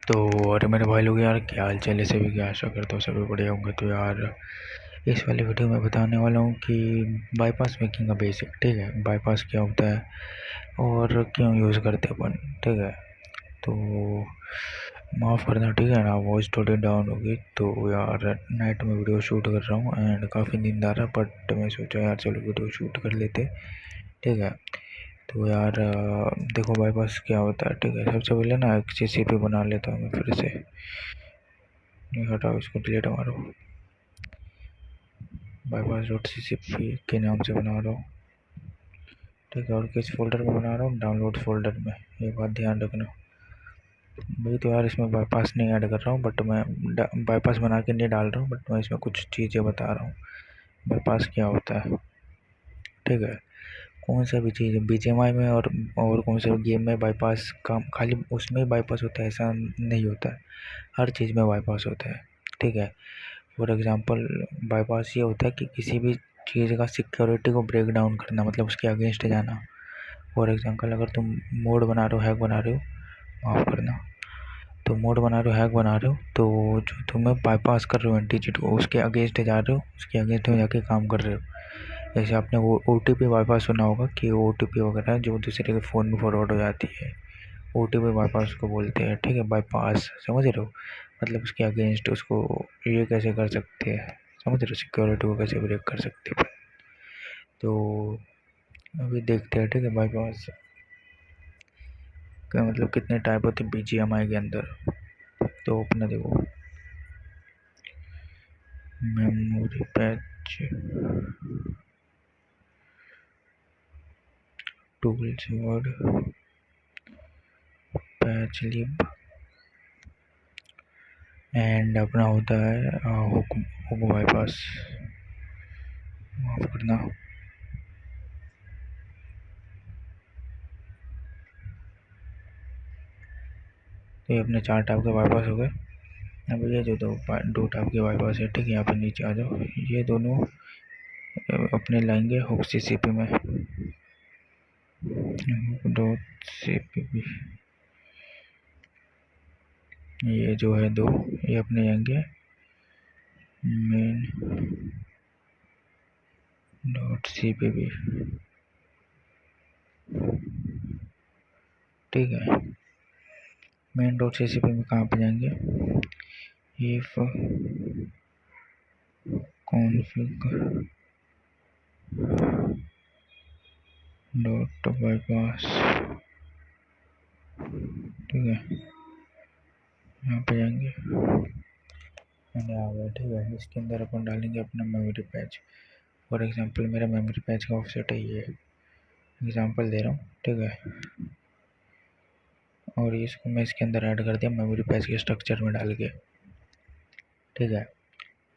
तो अरे मेरे भाई लोग यार, क्या हाल चाल है सभी की। आशा करता हूँ सभी बढ़िया होंगे। तो यार इस वाली वीडियो में बताने वाला हूँ कि बाईपास मेकिंग का बेसिक। ठीक है, बाईपास क्या होता है और क्यों यूज़ करते हैं अपन। ठीक है, तो माफ़ करना, ठीक है ना, वॉइस थोड़ी डाउन होगी। तो यार नाइट में वीडियो शूट कर रहा हूँ एंड काफ़ी नींद आ रहा है, बट मैं सोचा यार चलो वीडियो शूट कर लेते। ठीक है, तो यार देखो बाईपास क्या होता है। ठीक है, सबसे पहले ना एक CCP बना लेता हूँ मैं फिर से। नहीं हटाओ, इसको डिलीट मारो। bypass.ccp के नाम से बना रहा हूँ। ठीक है, और किस फोल्डर में बना रहा हूँ, डाउनलोड फोल्डर में। ये बात ध्यान रखना। भाई तो यार इसमें बाईपास नहीं ऐड कर रहा हूँ, बट मैं बाईपास बना के नहीं डाल रहा हूँ, बट मैं इसमें कुछ चीज़ें बता रहा हूँ बाईपास क्या होता है। ठीक है, कौन सा भी चीज़ BGMI में और कौन से गेम में बाईपास काम खाली उसमें ही बाईपास होता है ऐसा नहीं होता है, हर चीज़ में बाईपास होता है। ठीक है, फॉर एग्ज़ाम्पल बाईपास ये होता है कि किसी भी चीज़ का सिक्योरिटी को ब्रेक डाउन करना, मतलब उसके अगेंस्ट जाना। फॉर एग्ज़ाम्पल अगर तुम मोड बना रहे हो, हैक बना रहे हो, माफ़ करना, तो मोड बना रहे हो, हैक बना रहे हो, तो जो तुम्हें बाईपास कर रहे हो एंटी चीट को, उसके अगेंस्ट जा रहे हो, उसके अगेंस्ट में जाके काम कर रहे हो। जैसे आपने वो OTP बाईपास सुना होगा कि OTP वगैरह जो दूसरे के फ़ोन में फॉरवर्ड हो जाती है, OTP बाईपास को बोलते हैं। ठीक है, बाईपास समझ रहे हो, मतलब उसके अगेंस्ट उसको ये कैसे कर सकते हैं, समझ रहे हो, सिक्योरिटी को कैसे ब्रेक कर सकते हैं। तो अभी देखते हैं। ठीक है, बाईपास का मतलब कितने टाइप होते हैं BGMI के अंदर। तो अपना देखो, memory patch, tools, word, patch lib and अपना होता है हुक हुक बाईपास, माफ़ करना। तो ये अपने 4 टाइप के बाईपास हो गए। अब ये जो दो टाइप के बाईपास है, ठीक है, यहाँ पे नीचे आ जाओ। ये दोनों अपने लाएंगे हुक CCP में, .cpp। ये जो है दो, ये अपने आएंगे मेन .cpp। ठीक है, मेन .cpp में कहाँ पे जाएंगे, इफ config .bypass। ठीक है, यहाँ पे जाएंगे, मैंने आ गया। ठीक है, इसके अंदर अपन डालेंगे अपना मेमोरी पैच। फॉर एग्जांपल मेरा मेमोरी पैच का ऑफसेट है, ये एग्जांपल दे रहा हूँ। ठीक है, और इसको मैं इसके अंदर ऐड कर दिया मेमोरी पैच के स्ट्रक्चर में डाल के। ठीक है,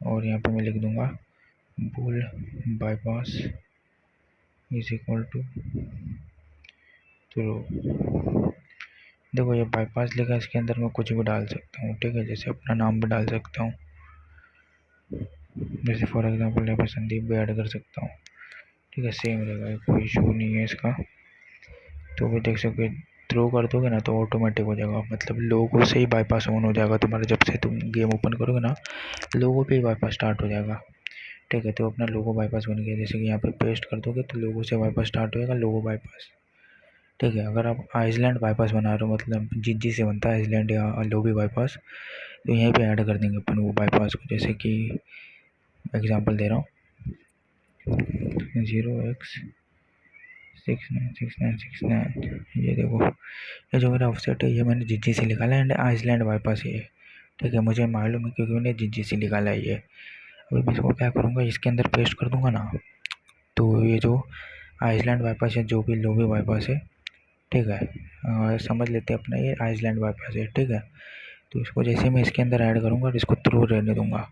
और यहाँ पे मैं लिख दूंगा बोल बाईपास इज इक्वल टू, तो देखो ये बाईपास लिखा है, इसके अंदर मैं कुछ भी डाल सकता हूँ। ठीक है, जैसे अपना नाम भी डाल सकता हूँ, जैसे फॉर एग्जांपल यहाँ पे संदीप भी ऐड कर सकता हूँ। ठीक है, सेम रहेगा, कोई इशू नहीं है इसका। तो भी देख सकोगे, थ्रो कर दोगे ना तो ऑटोमेटिक हो जाएगा, मतलब लोगों से ही बाईपास ऑन हो जाएगा तुम्हारा। जब से तुम गेम ओपन करोगे ना, लोगों पे ही बाईपास स्टार्ट हो जाएगा। ठीक है, तो अपना लोगो बाईपास बन गया। जैसे कि यहाँ पे पेस्ट कर दोगे तो लोगों से बाईपास स्टार्ट होएगा, लोगो बाईपास। ठीक है, अगर आप आइसलैंड बाईपास बना रहे हो, मतलब GG से बनता है आइसलैंड या लोबी बाईपास, तो यहीं पे ऐड कर देंगे अपन वो बाईपास को। जैसे कि एग्जांपल दे रहा हूँ 0x696969। ये देखो, ये जो मेरा ऑफसेट है ये मैंने GG से निकाला है एंड आइसलैंड बाईपास है ये। ठीक है, मुझे मालूम है क्योंकि मैंने GG से निकाला है ये। अभी मैं इसको क्या करूँगा, इसके अंदर पेस्ट कर दूंगा ना, तो ये जो आइसलैंड बाईपास है, जो भी लोबी बाईपास है, ठीक है, समझ लेते हैं अपना ये आइसलैंड बाईपास है। ठीक है, तो इसको जैसे मैं इसके अंदर ऐड करूँगा और इसको थ्रू रहने दूंगा,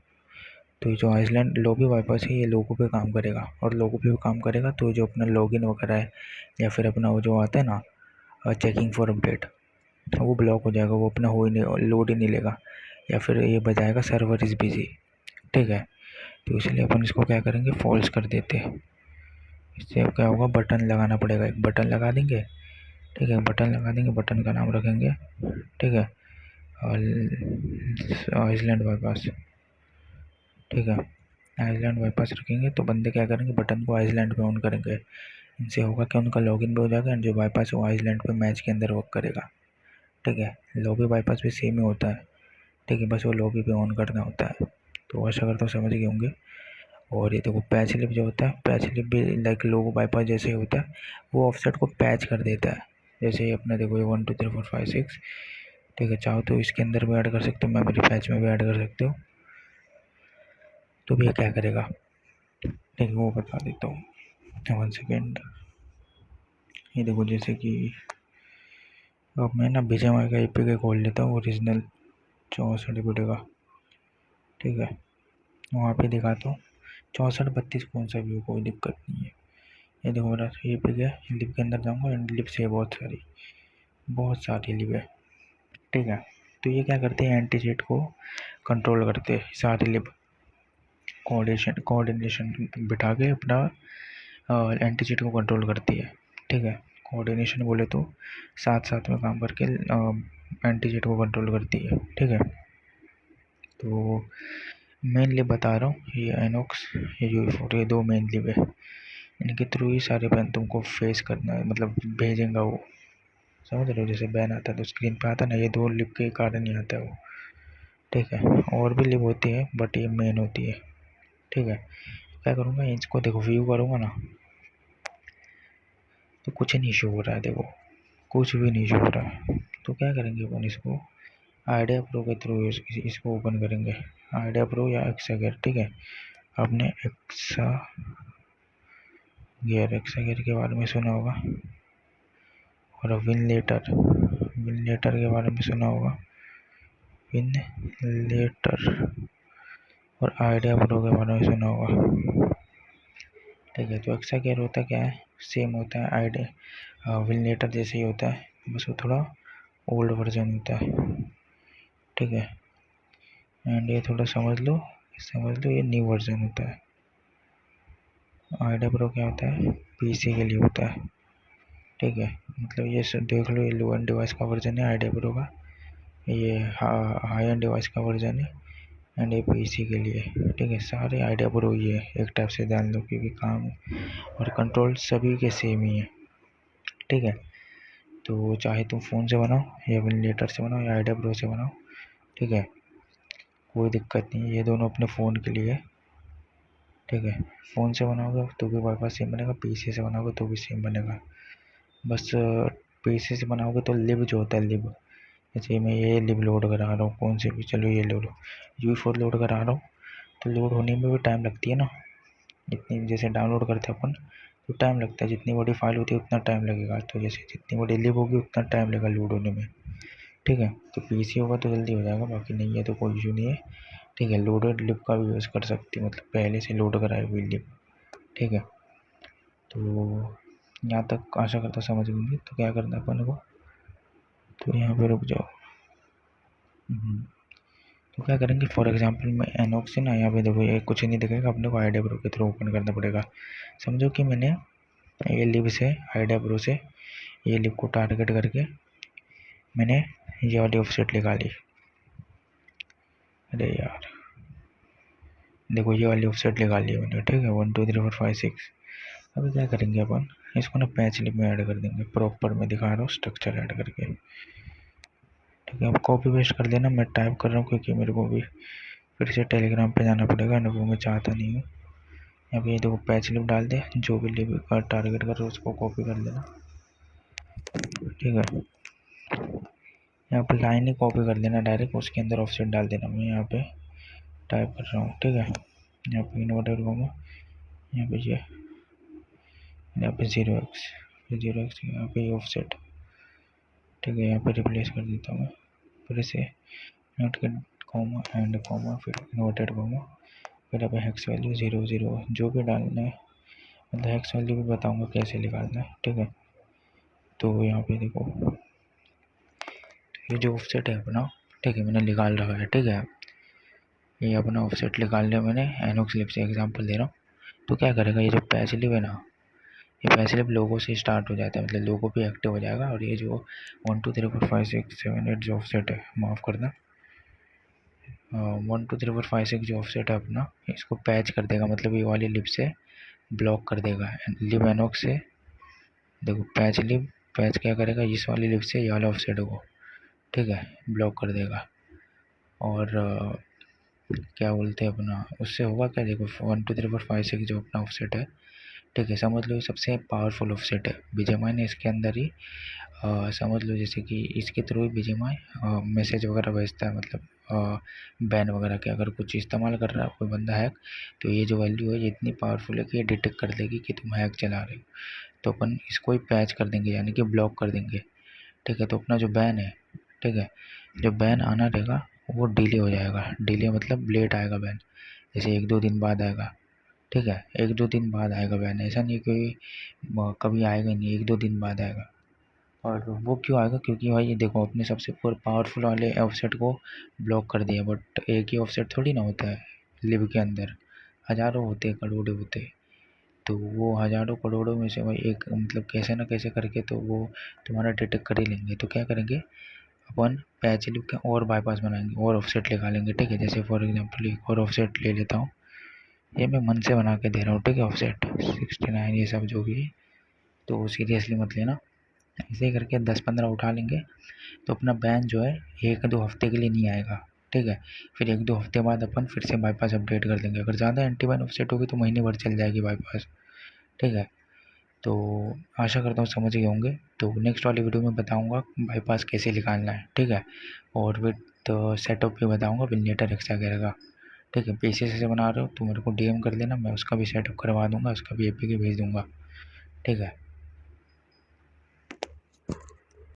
तो ये जो आइसलैंड लोबी बाईपास है ये लोगों पे काम करेगा, और लोगों पे काम करेगा तो जो अपना लॉगिन वगैरह है या फिर अपना वो जो आता है ना चेकिंग फॉर अपडेट, वो ब्लॉक हो जाएगा, वो अपना हो ही नहीं, लोड ही नहीं लेगा, या फिर ये बजाएगा सर्वर इज़ बिजी। ठीक है, तो इसलिए अपन इसको क्या करेंगे, फॉल्स कर देते हैं। इससे अब क्या होगा, बटन लगाना पड़ेगा, एक बटन लगा देंगे। ठीक है, बटन लगा देंगे, बटन का नाम रखेंगे। ठीक है, आइसलैंड बाईपास, ठीक है। आइसलैंड बाईपास रखेंगे तो बंदे क्या करेंगे, बटन को आइसलैंड पे ऑन करेंगे। इनसे होगा कि उनका लॉगिन भी हो जाएगा एंड जो बाईपास है वो आइसलैंड पे मैच के अंदर वर्क करेगा, ठीक है। लॉबी बाईपास भी सेम ही होता है, ठीक है, बस वो लॉबी पे ऑन करना होता है। तो आशा करता हूँ समझ गए होंगे। और ये देखो पैच लिप जो होता है, पैच लिप भी लाइक लोगो बाईपास जैसे ही होता है, वो ऑफसेट को पैच कर देता है। जैसे ही अपना देखो ये 1 2 3 4 5 6, ठीक है। चाहो तो इसके अंदर भी ऐड कर सकते हो, मेमोरी पैच में भी ऐड कर सकते हो। तो भी ये क्या करेगा, ठीक है, वो बता देता हूँ। 1 सेकेंड। ये देखो जैसे कि अब मैं ना बीजेएमआई का एपीके खोल लेता हूँ, ओरिजिनल 64 वीडियो का, ठीक है। वहाँ पे दिखाता हूँ 64 32 कौन सा भी हो, कोई दिक्कत नहीं है। ये देखो मेरा एपीके है, लिप के अंदर जाऊँगा एंड लिप से बहुत सारी लिप है, ठीक है। तो ये क्या करते हैं, एंटीचेट को कंट्रोल करते हैं, सारी लिप कोऑर्डिनेशन बिठा के अपना एंटीचेट को कंट्रोल करती है, ठीक है। कोऑर्डिनेशन बोले तो साथ साथ में काम करके एंटीचेट को कंट्रोल करती है, ठीक है। तो मेनली बता रहा हूँ, ये एनोक्स, ये यूई4, ये 2 मेन लिप है। इनके थ्रू ही सारे बैन तुमको फेस करना है, मतलब भेजेगा वो, समझ रहे हो। जैसे बैन आता है तो स्क्रीन पे आता है ना, ये 2 लिप के कारण ही आता है वो, ठीक है। और भी लिप होती है बट ये मेन होती है, ठीक है। क्या करूँगा, इसको देखो व्यू करूँगा ना तो कुछ नहीं शो हो रहा है, देखो कुछ भी नहीं शो हो रहा है। तो क्या करेंगे अपन, इसको आइडिया प्रो के थ्रू इसको ओपन करेंगे, आइडिया प्रो या एक्सा गियर, ठीक है। आपने एक्सा गियर के बारे में सुना होगा, और विन लेटर के बारे में सुना होगा, विन लेटर और आइडिया प्रो के बारे में सुना होगा, ठीक है। तो एक्सा गियर होता क्या है, सेम होता है आइडिया विन लेटर जैसे ही होता है, बस वो थोड़ा ओल्ड वर्जन होता है, ठीक है। एंड ये थोड़ा समझ लो ये न्यू वर्जन होता है। आइडिया प्रो क्या होता है, पीसी के लिए होता है, ठीक है। मतलब ये देख लो, ये लो एंड डिवाइस का वर्जन है आइडिया प्रो का, ये हाई एंड डिवाइस का वर्जन है एंड ये पीसी के लिए, ठीक है। सारे आइडिया प्रो ही है एक टाइप से, ध्यान दो, क्योंकि काम और कंट्रोल सभी के सेम ही है, ठीक है। तो चाहे तुम फ़ोन से बनाओ या विनलेटर से बनाओ या आइडिया प्रो से बनाओ, ठीक है, कोई दिक्कत नहीं है। ये दोनों अपने फ़ोन के लिए, ठीक है। फ़ोन से बनाओगे तो भी बाईपास सेम बनेगा, पीसी से बनाओगे तो भी सेम बनेगा। बस पीसी से बनाओगे तो लिब जो होता है, लिब, जैसे मैं ये लिब लोड करा रहा हूँ, कौन से भी, चलो ये लोड यूई4 लोड करा रहा हूँ, तो लोड होने में भी टाइम लगती है ना, इतनी जैसे डाउनलोड करते हैं अपन तो टाइम लगता है, जितनी बड़ी फाइल होती है उतना टाइम लगेगा। तो जैसे जितनी बड़ी लिब होगी उतना टाइम लगेगा लोड होने में, ठीक है। तो पीसी होगा तो जल्दी हो जाएगा, बाकी नहीं है तो कोई इशू नहीं है, ठीक है। लोडेड लिब का भी यूज़ कर सकती है, मतलब पहले से लोड कराई हुई लिब, ठीक है। तो यहाँ तक आशा करता समझ गई। तो क्या करना है अपन को, तो यहाँ पे रुक जाओ। तो क्या करेंगे, फॉर एग्जांपल मैं एनोक्स से ना, यहाँ पे देखो ये कुछ नहीं दिखेगा, अपने को आइडिया प्रो के थ्रू ओपन करना पड़ेगा। समझो कि मैंने ये लिब से, आइडिया प्रो से ये लिब को टारगेट करके मैंने ये वाली ऑफसेट निकाली, अरे यार देखो ये वाली ऑफसेट निकाली है मैंने, ठीक है। 1 2 3 4 5 6। अभी क्या करेंगे अपन, इसको ना पैच लिप में ऐड कर देंगे, प्रॉपर मैं दिखा रहा हूँ स्ट्रक्चर ऐड करके, ठीक है। अब कॉपी पेस्ट कर देना, मैं टाइप कर रहा हूँ क्योंकि मेरे को भी फिर से टेलीग्राम पे जाना पड़ेगा ना, वो मैं चाहता नहीं हूँ। यहाँ पे ये देखो पैच लिप डाल दे, जो भी लिप का टारगेट कर रहे हो उसको कॉपी कर लेना, ठीक है। यहाँ पे लाइन ही कॉपी कर देना डायरेक्ट, उसके अंदर ऑफसेट डाल देना। मैं यहाँ पे टाइप कर रहा हूँ, ठीक है। यहाँ पे इन्वर्टर करूँगा, यहाँ पे ये, यहाँ पे 0x यहाँ पे ऑफसेट, ठीक है। यहाँ पे रिप्लेस कर देता हूँ मैं, फिर से नोट के कॉमा एंड कॉमा, फिर इन्वर्टेड कॉमा, फिर यहाँ पे हेक्स वैल्यू 0 0 जो भी डालना है, मतलब हेक्स वैल्यू भी बताऊँगा कैसे निकालना है, ठीक है। तो यहाँ पे देखो ये जो ऑफसेट है अपना, ठीक है, मैंने निकाल रखा है, ठीक है। ये अपना ऑफसेट निकाल लिया मैंने, एनोक्स लिप से एग्जांपल दे रहा हूँ। तो क्या करेगा, ये जो पैच लिप है ना, ये पैचलिप लोगो से स्टार्ट हो जाता है, मतलब लोगो पे एक्टिव हो जाएगा। और ये जो 1 2 3 4 5 6 7 8 जो ऑफसेट है, माफ़ करना, 1 2 3 4 5 6 जो ऑफसेट है अपना, इसको पैच कर देगा, मतलब ये वाली लिप से ब्लॉक कर देगा। लिप एनॉक्स से देखो पैच लिप, पैच क्या करेगा, इस वाली लिप से ये वाला ऑफसेट को, ठीक है, ब्लॉक कर देगा। और क्या बोलते हैं अपना, उससे होगा क्या, देखो 1 2 3 4 5 6 जो अपना ऑफसेट है, ठीक है, समझ लो ये सबसे पावरफुल ऑफसेट है। बीजीएमआई ने इसके अंदर ही समझ लो जैसे कि इसके थ्रू ही बीजीएमआई मैसेज वगैरह भेजता है, मतलब बैन वगैरह के अगर कुछ इस्तेमाल कर रहा है कोई बंदा हैक, तो ये जो वैल्यू है ये इतनी पावरफुल है कि ये डिटेक्ट कर देगी कि तुम हैक चला रहे हो। तो अपन इसको ही पैच कर देंगे, यानी कि ब्लॉक कर देंगे, ठीक है। तो अपना जो बैन है, ठीक है, जो बैन आना रहेगा वो डिले हो जाएगा। डिले मतलब लेट आएगा बैन, जैसे 1 2 दिन बाद आएगा, ठीक है, 1 2 दिन बाद आएगा बैन, ऐसा नहीं कि कभी आएगा नहीं, 1 2 दिन बाद आएगा। और वो क्यों आएगा, क्योंकि भाई ये देखो अपने सबसे पावरफुल वाले ऑफसेट को ब्लॉक कर दिया, बट एक ही ऑफसेट थोड़ी ना होता है लिब के अंदर, हज़ारों होते हैं, करोड़ों होते हैं। तो वो हज़ारों करोड़ों में से भाई एक, मतलब कैसे ना कैसे करके तो वो तुम्हारा डिटेक्ट कर ही लेंगे। तो क्या करेंगे अपन, पैच लिप के और बाईपास बनाएंगे और ऑफसेट निकालेंगे, ठीक है। जैसे फॉर एग्जांपल एक और ऑफसेट ले लेता हूँ, ये मैं मन से बना के दे रहा हूँ, ठीक है, ऑफसेट 69 ये सब जो भी है, तो सीरियसली मत लेना। ऐसे ही करके 10 15 उठा लेंगे, तो अपना बैन जो है 1 2 हफ्ते के लिए नहीं आएगा, ठीक है। फिर 1 2 हफ्ते बाद अपन फिर से बाईपास अपडेट कर देंगे। अगर ज़्यादा एंटी बैन ऑफसेट होगी तो महीने भर चल जाएगी बाईपास, ठीक है। तो आशा करता हूँ समझ गए होंगे। तो नेक्स्ट वाली वीडियो में बताऊँगा बाईपास कैसे निकालना है, ठीक है। और विथ सेटअप भी बताऊँगा विन्डिएटर एक्स्ट्रा वगैरह का, ठीक है। पीसी से बना रहे हो तो मेरे को डीएम कर देना, मैं उसका भी सेटअप करवा दूँगा, उसका भी एपीके भेज दूँगा, ठीक है।